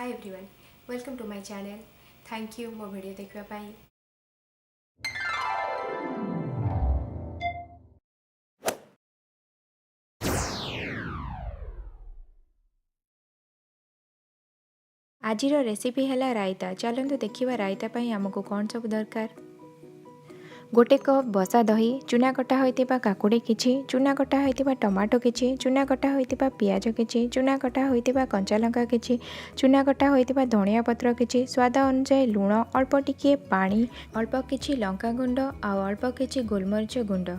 Hi everyone, welcome to my channel. Thank you मो video देखिबा पाई। आजिर रेसिपी है रायता। चलतु देखा रायता पाई आमको कौन सब दरकार। गोटे कप बसा दही, चूना कटा होइतिबा काकुड़ी किछि, चूना कटा होइतिबा टमाटो किछि, चूना कटा होइतिबा पियाज किछि, चूना कटा होइतिबा कंचा लंका किछि, चूना कटा होइतिबा धनिया पत्र किछि, स्वाद अनुसार लूण, अल्प टिके पानी, अल्प किछि लंका गुंड आ अल्प किछि गोलमरिच गुंड।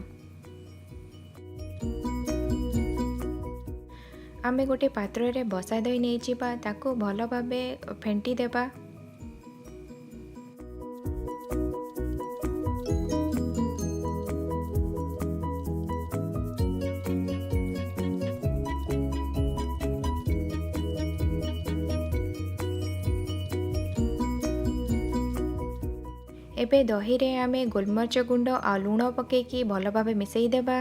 आमे गोटे पात्र रे बसा दही नहीं जिबा, ताको भल भाबे फेंटी देबा। एबे दही रे आमे गोलमरिच गुंड आ लूण पकेकी भल भाबे मिसई देबा।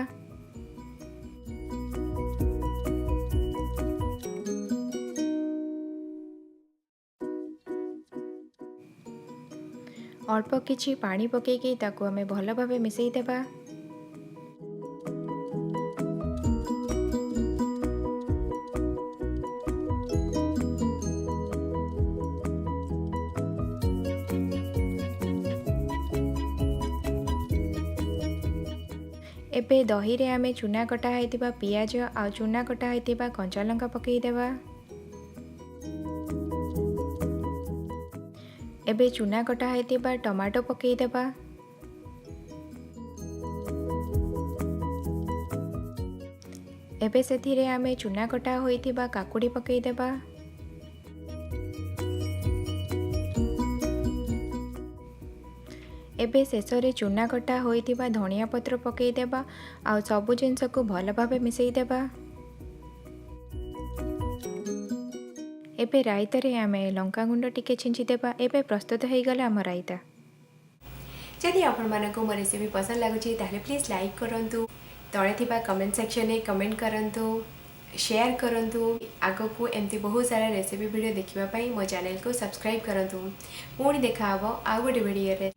अल्प किछि पानी पकेकी ताको आमे भल भाबे मिसई देबा। एबे दही रे आमे चूना कटा होइतिबा पियाज आ चूना कटा होइतिबा कंचा लंका पकेई देबा। एबे चूना कटा होइतिबा टमाटो पकेई देबा। एबे सेथिरे आमे चूना कटा होइतिबा काकुड़ी पकेई देबा। एबे शेषरे चूना कटा होइतिबा धनिया पत्र पकेई देबा आ सबु जिनस को भल भाबे मिसई देबा। एबे रायता रे आमे लंका गुंड टिके छिंची देबा। एबे प्रस्तुत हो गला आम रायता। जदि आपण मानको मो रेसिपी पसंद लागुची ताहले प्लीज लाइक करंतु, तळे थिबा कमेंट सेक्शन में कमेंट करंतु, शेयर करंतु। आगो को एमती बहुत सारा रेसिपी वीडियो देखिबा पई मो चैनल को सब्सक्राइब करंतु। पुणी देखा हबो आ गोटे वीडियो रे।